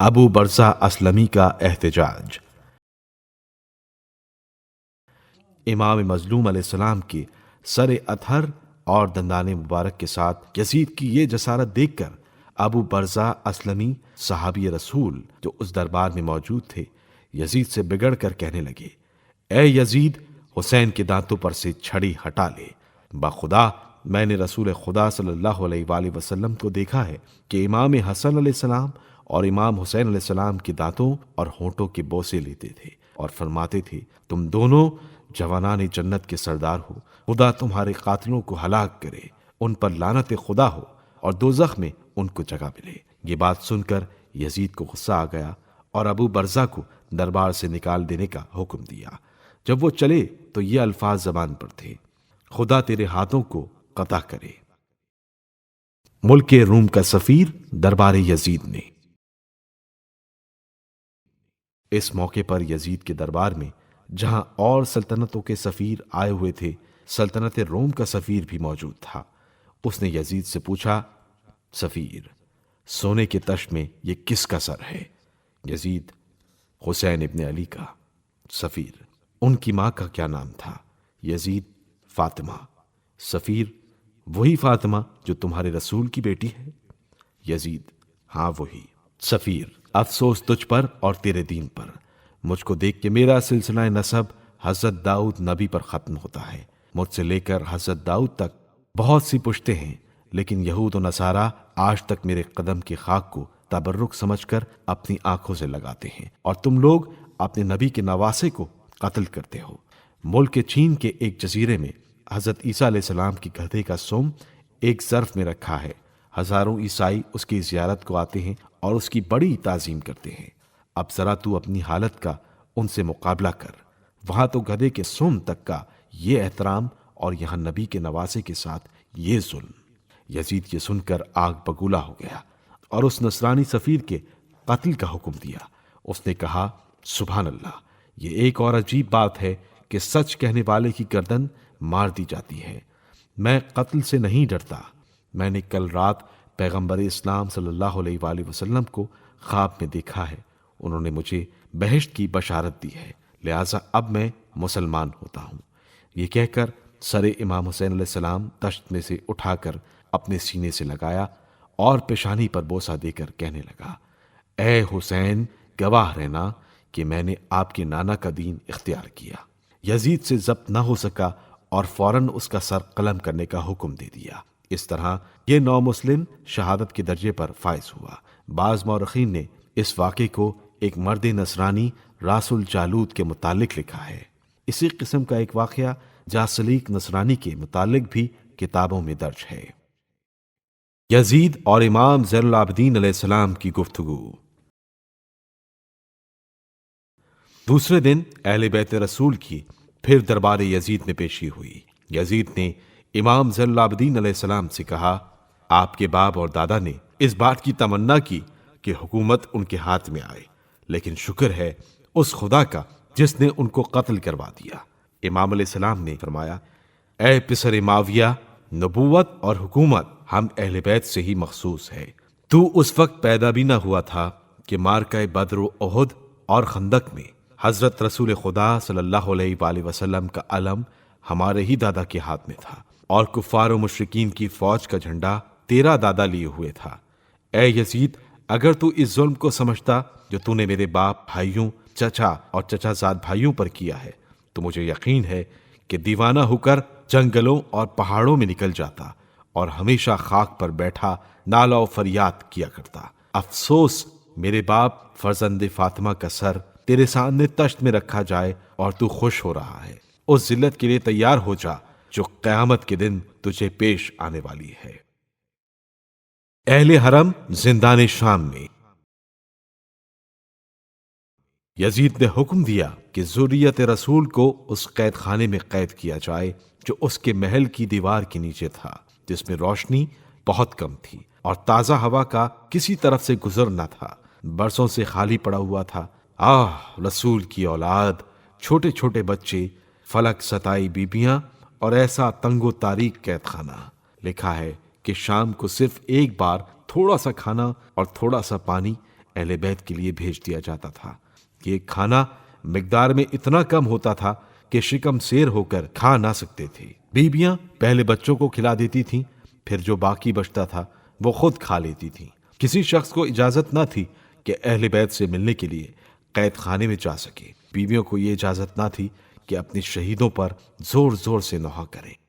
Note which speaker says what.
Speaker 1: ابو برزہ اسلمی کا احتجاج۔ امام مظلوم علیہ السلام کے سر اطہر اور دندان مبارک کے ساتھ یزید کی یہ جسارت دیکھ کر ابو برزہ اسلمی صحابی رسول جو اس دربار میں موجود تھے یزید سے بگڑ کر کہنے لگے، اے یزید، حسین کے دانتوں پر سے چھڑی ہٹا لے۔ بخدا میں نے رسول خدا صلی اللہ علیہ وآلہ وسلم کو دیکھا ہے کہ امام حسن علیہ السلام اور امام حسین علیہ السلام کے دانتوں اور ہونٹوں کے بوسے لیتے تھے اور فرماتے تھے، تم دونوں جوانان جنت کے سردار ہو، خدا تمہارے قاتلوں کو ہلاک کرے، ان پر لعنت خدا ہو اور دوزخ میں ان کو جگہ ملے۔ یہ بات سن کر یزید کو غصہ آ گیا اور ابو برزہ کو دربار سے نکال دینے کا حکم دیا۔ جب وہ چلے تو یہ الفاظ زبان پر تھے، خدا تیرے ہاتھوں کو قطع کرے۔ ملک روم کا سفیر دربار یزید میں۔ اس موقع پر یزید کے دربار میں جہاں اور سلطنتوں کے سفیر آئے ہوئے تھے، سلطنت روم کا سفیر بھی موجود تھا۔ اس نے یزید سے پوچھا، سفیر، سونے کے تشت میں یہ کس کا سر ہے؟ یزید، حسین ابن علی کا۔ سفیر، ان کی ماں کا کیا نام تھا؟ یزید، فاطمہ۔ سفیر، وہی فاطمہ جو تمہارے رسول کی بیٹی ہے؟ یزید، ہاں وہی۔ سفیر، افسوس تجھ پر اور تیرے دین پر، مجھ کو دیکھ کے میرا سلسلہ نسب حضرت داؤد نبی پر ختم ہوتا ہے۔ مجھ سے لے کر حضرت داؤد تک بہت سی پشتیں ہیں، لیکن یہود و نصارہ آج تک میرے قدم کی خاک کو تبرک سمجھ کر اپنی آنکھوں سے لگاتے ہیں، اور تم لوگ اپنے نبی کے نواسے کو قتل کرتے ہو۔ ملک چین کے ایک جزیرے میں حضرت عیسیٰ علیہ السلام کی گدھے کا سم ایک ظرف میں رکھا ہے۔ ہزاروں عیسائی اس کی زیارت کو آتے ہیں اور اس کی بڑی تعظیم کرتے ہیں۔ اب ذرا تو اپنی حالت کا ان سے مقابلہ کر، وہاں تو گدھے کے سم تک کا یہ احترام اور یہاں نبی کے نواسے کے ساتھ یہ ظلم۔ یزید یہ سن کر آگ بگولا ہو گیا اور اس نصرانی سفیر کے قتل کا حکم دیا۔ اس نے کہا، سبحان اللہ، یہ ایک اور عجیب بات ہے کہ سچ کہنے والے کی گردن مار دی جاتی ہے۔ میں قتل سے نہیں ڈرتا۔ میں نے کل رات پیغمبر اسلام صلی اللہ علیہ وآلہ وسلم کو خواب میں دیکھا ہے، انہوں نے مجھے بہشت کی بشارت دی ہے، لہٰذا اب میں مسلمان ہوتا ہوں۔ یہ کہہ کر سر امام حسین علیہ السلام تشت میں سے اٹھا کر اپنے سینے سے لگایا اور پیشانی پر بوسہ دے کر کہنے لگا، اے حسین، گواہ رہنا کہ میں نے آپ کے نانا کا دین اختیار کیا۔ یزید سے ضبط نہ ہو سکا اور فوراً اس کا سر قلم کرنے کا حکم دے دیا۔ اس طرح یہ نو مسلم شہادت کے درجے پر فائز ہوا۔ بعض مورخین نے اس واقعے کو ایک مرد نصرانی راس الجالود کے متعلق لکھا ہے۔ اسی قسم کا ایک واقعہ جاسلیق نصرانی کے متعلق بھی کتابوں میں درج ہے۔ یزید اور امام زین العابدین علیہ السلام کی گفتگو۔ دوسرے دن اہل بیت رسول کی پھر دربار یزید میں پیشی ہوئی۔ یزید نے امام زین العابدین علیہ السلام سے کہا، آپ کے باپ اور دادا نے اس بات کی تمنا کی کہ حکومت ان کے ہاتھ میں آئے، لیکن شکر ہے اس خدا کا جس نے ان کو قتل کروا دیا۔ امام علیہ السلام نے فرمایا، اے پسر معاویہ، نبوت اور حکومت ہم اہل بیت سے ہی مخصوص ہے۔ تو اس وقت پیدا بھی نہ ہوا تھا کہ مارکہ بدر و احد اور خندق میں حضرت رسول خدا صلی اللہ علیہ وآلہ وسلم کا علم ہمارے ہی دادا کے ہاتھ میں تھا، اور کفار و مشرکین کی فوج کا جھنڈا تیرا دادا لیے ہوئے تھا۔ اے یزید، اگر تو اس ظلم کو سمجھتا جو تو نے میرے باپ، بھائیوں، چچا اور چچا زاد بھائیوں پر کیا ہے، تو مجھے یقین ہے کہ دیوانہ ہو کر جنگلوں اور پہاڑوں میں نکل جاتا اور ہمیشہ خاک پر بیٹھا نالہ و فریاد کیا کرتا۔ افسوس میرے باپ فرزند فاطمہ کا سر تیرے سامنے تشت میں رکھا جائے اور تو خوش ہو رہا ہے۔ اس ذلت کے لیے تیار ہو جا جو قیامت کے دن تجھے پیش آنے والی ہے۔ اہل حرم زندان شام میں۔ یزید نے حکم دیا کہ ذریت رسول کو اس قید خانے میں قید کیا جائے جو اس کے محل کی دیوار کے نیچے تھا، جس میں روشنی بہت کم تھی اور تازہ ہوا کا کسی طرف سے گزر نہ تھا، برسوں سے خالی پڑا ہوا تھا۔ آہ، رسول کی اولاد، چھوٹے چھوٹے بچے، فلک ستائی بیبیاں اور ایسا تنگ و تاریک قید خانہ۔ لکھا ہے کہ شام کو صرف ایک بار تھوڑا سا کھانا اور تھوڑا سا پانی اہل بیت کے لیے بھیج دیا جاتا تھا۔ یہ کھانا مقدار میں اتنا کم ہوتا تھا کہ شکم سیر ہو کر کھا نہ سکتے تھے۔ بیویاں پہلے بچوں کو کھلا دیتی تھیں، پھر جو باقی بچتا تھا وہ خود کھا لیتی تھیں۔ کسی شخص کو اجازت نہ تھی کہ اہل بیت سے ملنے کے لیے قید خانے میں جا سکے۔ بیویوں کو یہ اجازت نہ تھی کہ اپنے شہیدوں پر زور زور سے نوحہ کریں۔